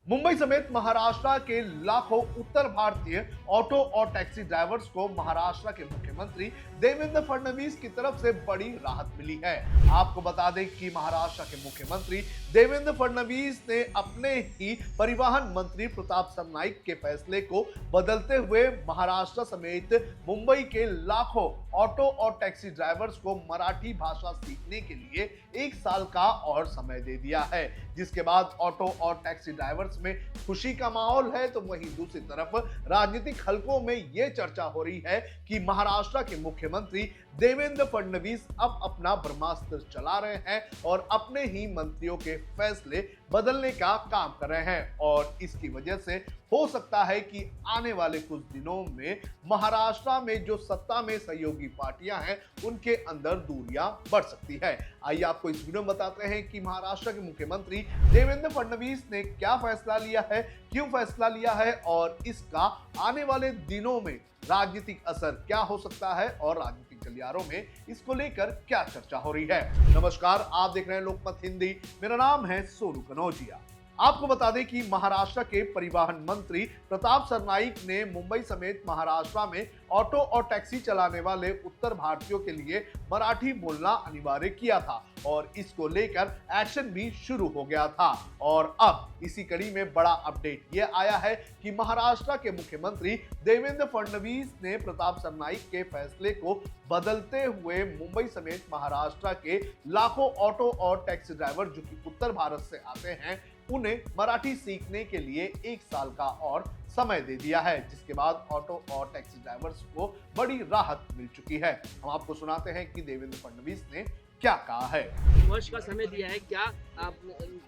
मुंबई समेत महाराष्ट्र के लाखों उत्तर भारतीय ऑटो और टैक्सी ड्राइवर्स को महाराष्ट्र के मुख्यमंत्री देवेंद्र फडणवीस की तरफ से बड़ी राहत मिली है। आपको बता दें कि महाराष्ट्र के मुख्यमंत्री देवेंद्र फडणवीस ने अपने ही परिवहन मंत्री प्रताप सरनाईक के फैसले को बदलते हुए महाराष्ट्र समेत मुंबई के लाखों ऑटो और टैक्सी ड्राइवर्स को मराठी भाषा सीखने के लिए 1 साल का और समय दे दिया है, जिसके बाद ऑटो और टैक्सी ड्राइवर्स में खुशी का माहौल है। तो वहीं दूसरी तरफ राजनीतिक हलकों में यह चर्चा हो रही है कि महाराष्ट्र के मुख्यमंत्री देवेंद्र फडणवीस अब अपना ब्रह्मास्त्र चला रहे हैं और अपने ही मंत्रियों के फैसले बदलने का काम कर रहे हैं, और इसकी वजह से हो सकता है कि आने वाले कुछ दिनों में महाराष्ट्र में जो सत्ता में सहयोगी पार्टियां हैं उनके अंदर दूरियां बढ़ सकती है। आइए आपको इस वीडियो में बताते हैं कि महाराष्ट्र के मुख्यमंत्री देवेंद्र फडणवीस ने क्या फैसला लिया है, क्यों फैसला लिया है और इसका आने वाले दिनों में राजनीतिक असर क्या हो सकता है और राजनीतिक गलियारों में इसको लेकर क्या चर्चा हो रही है। नमस्कार, आप देख रहे हैं लोकमत हिंदी। मेरा नाम है सोनू कनौजिया। आपको बता दें कि महाराष्ट्र के परिवहन मंत्री प्रताप सरनाईक ने मुंबई समेत महाराष्ट्र में ऑटो और टैक्सी चलाने वाले उत्तर भारतीयों के लिए मराठी बोलना अनिवार्य किया था और इसको लेकर एक्शन भी शुरू हो गया था। और अब इसी कड़ी में बड़ा अपडेट ये आया है कि महाराष्ट्र के मुख्यमंत्री देवेंद्र फडणवीस ने प्रताप सरनाईक के फैसले को बदलते हुए मुंबई समेत महाराष्ट्र के लाखों ऑटो और टैक्सी ड्राइवर जो कि उत्तर भारत से आते हैं उन्हें मराठी सीखने के लिए 1 साल का और समय दे दिया है, जिसके बाद ऑटो और टैक्सी ड्राइवर्स को बड़ी राहत मिल चुकी है। हम आपको सुनाते हैं कि देवेंद्र फडणवीस ने क्या कहा है। वर्ष का समय दिया है, क्या आप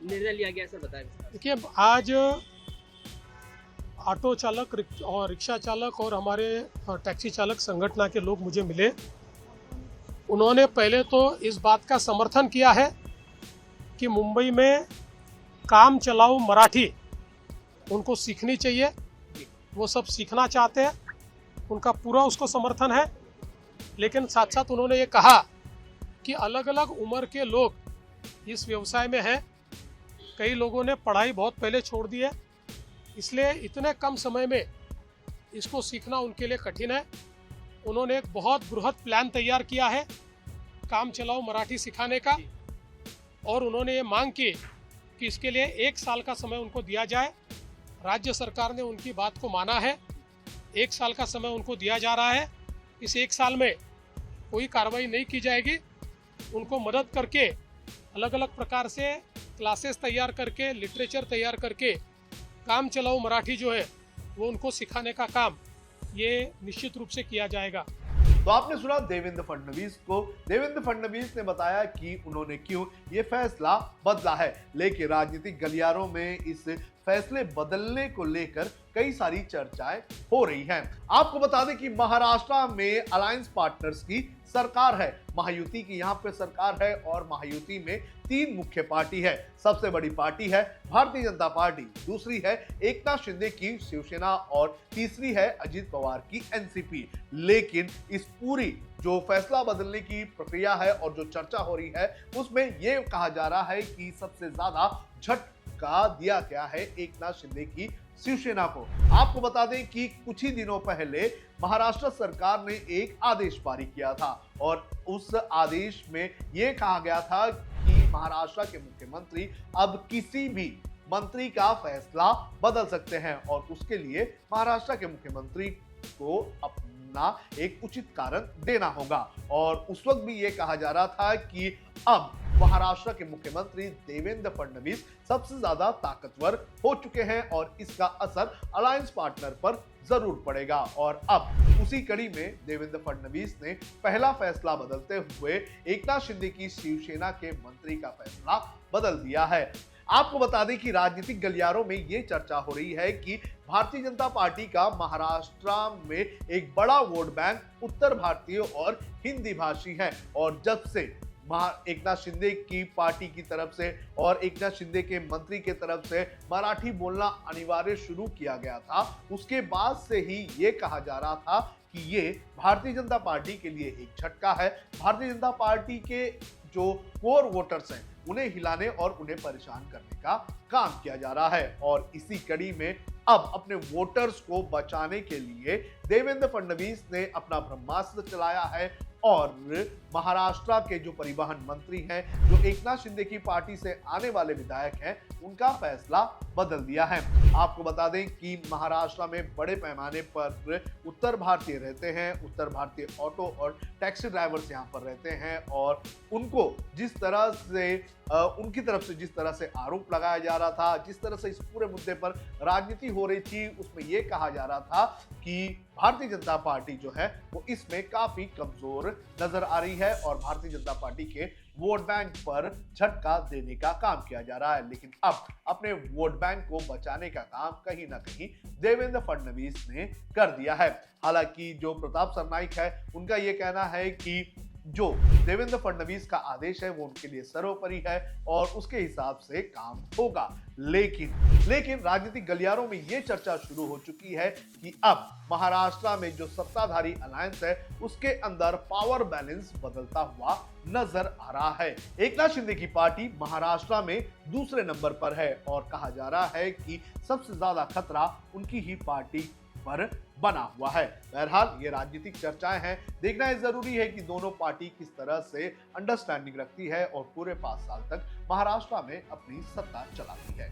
निर्णय लिया गया सर, बताएं। देखिए, आज ऑटो चालक और रिक्शा चालक और हमारे टैक्सी चालक संगठन के लोग मुझे मिले। उन्होंने पहले तो इस बात का समर्थन किया है कि मुंबई में काम चलाऊ मराठी उनको सीखनी चाहिए, वो सब सीखना चाहते हैं, उनका पूरा उसको समर्थन है। लेकिन साथ साथ उन्होंने ये कहा कि अलग अलग उम्र के लोग इस व्यवसाय में हैं। कई लोगों ने पढ़ाई बहुत पहले छोड़ दी है, इसलिए इतने कम समय में इसको सीखना उनके लिए कठिन है। उन्होंने एक बहुत बृहद प्लान तैयार किया है काम चलाऊ मराठी सिखाने का, और उन्होंने ये मांग की कि इसके लिए 1 साल का समय उनको दिया जाए। राज्य सरकार ने उनकी बात को माना है, 1 साल का समय उनको दिया जा रहा है। इस 1 साल में कोई कार्रवाई नहीं की जाएगी। उनको मदद करके अलग अलग प्रकार से क्लासेस तैयार करके, लिटरेचर तैयार करके काम चलाऊ मराठी जो है वो उनको सिखाने का काम ये निश्चित रूप से किया जाएगा। तो आपने सुना देवेंद्र फडणवीस को। देवेंद्र फडणवीस ने बताया कि उन्होंने क्यों ये फैसला बदला है, लेकिन राजनीतिक गलियारों में इस फैसले बदलने को लेकर कई सारी चर्चाएं हो रही हैं। आपको बता दें कि महाराष्ट्र में अलायंस पार्टनर्स की सरकार है, महायुति की यहाँ पे सरकार है, और महायुति में 3 मुख्य पार्टी है। सबसे बड़ी पार्टी है भारतीय जनता पार्टी, दूसरी है एकनाथ शिंदे की शिवसेना और तीसरी है अजित पवार की एनसीपी। लेकिन इस पूरी जो फैसला बदलने की प्रक्रिया है और जो चर्चा हो रही है उसमें यह कहा जा रहा है कि सबसे ज्यादा झटका दिया गया है एकनाथ शिंदे की शिवसेना को। आपको बता दें कि कुछ ही दिनों पहले महाराष्ट्र सरकार ने एक आदेश पारित किया था और उस आदेश में यह कहा गया था कि महाराष्ट्र के मुख्यमंत्री अब किसी भी मंत्री का फैसला बदल सकते हैं और उसके लिए महाराष्ट्र के मुख्यमंत्री को अपना एक उचित कारण देना होगा। और उस वक्त भी यह कहा जा रहा था कि अब महाराष्ट्र के मुख्यमंत्री देवेंद्र फडणवीस सबसे ज्यादा ताकतवर हो चुके हैं और इसका असर अलायंस पार्टनर पर जरूर पड़ेगा। और अब उसी कड़ी में देवेंद्र फडणवीस ने पहला फैसला बदलते हुए एकनाथ शिंदे की शिवसेना के मंत्री का फैसला बदल दिया है। आपको बता दें कि राजनीतिक गलियारों में यह चर्चा हो रही है कि भारतीय जनता पार्टी का महाराष्ट्र में एक बड़ा वोट बैंक उत्तर भारतीय और हिंदी भाषी है, और जब से एकनाथ शिंदे की पार्टी की तरफ से और एकनाथ शिंदे के मंत्री के तरफ से मराठी बोलना अनिवार्य शुरू किया गया था, उसके बाद से ही ये कहा जा रहा था कि ये भारतीय जनता पार्टी के लिए एक झटका है। भारतीय जनता पार्टी के जो कोर वोटर्स हैं उन्हें हिलाने और उन्हें परेशान करने का काम किया जा रहा है। और इसी कड़ी में अब अपने वोटर्स को बचाने के लिए देवेंद्र फडणवीस ने अपना ब्रह्मास्त्र चलाया है और महाराष्ट्र के जो परिवहन मंत्री हैं, जो एकनाथ शिंदे की पार्टी से आने वाले विधायक हैं, उनका फैसला बदल दिया है। आपको बता दें कि महाराष्ट्र में बड़े पैमाने पर उत्तर भारतीय रहते हैं, उत्तर भारतीय ऑटो और टैक्सी ड्राइवर्स यहाँ पर रहते हैं और उनको जिस तरह से उनकी तरफ से जिस तरह से आरोप लगाया जा रहा था, जिस तरह से इस पूरे मुद्दे पर राजनीति हो रही थी, उसमें यह कहा जा रहा था कि भारतीय जनता पार्टी जो है वो इसमें काफी कमजोर नजर आ रही है और भारतीय जनता पार्टी के वोट बैंक पर झटका देने का काम किया जा रहा है। लेकिन अब अपने वोट बैंक को बचाने का काम कहीं ना कहीं देवेंद्र फडणवीस ने कर दिया है। हालांकि जो प्रताप सरनाइक है, उनका यह कहना है कि जो देवेंद्र फडणवीस का आदेश है वो उनके लिए सर्वोपरि है और उसके हिसाब से काम होगा। लेकिन राजनीतिक गलियारों में ये चर्चा शुरू हो चुकी है कि अब महाराष्ट्र में जो सत्ताधारी अलायंस है उसके अंदर पावर बैलेंस बदलता हुआ नजर आ रहा है। एकनाथ शिंदे की पार्टी महाराष्ट्र में दूसरे नंबर पर है और कहा जा रहा है कि सबसे ज्यादा खतरा उनकी ही पार्टी पर बना हुआ है। बहरहाल ये राजनीतिक चर्चाएं हैं, देखना है जरूरी है कि दोनों पार्टी किस तरह से अंडरस्टैंडिंग रखती है और पूरे 5 साल तक महाराष्ट्र में अपनी सत्ता चलाती है।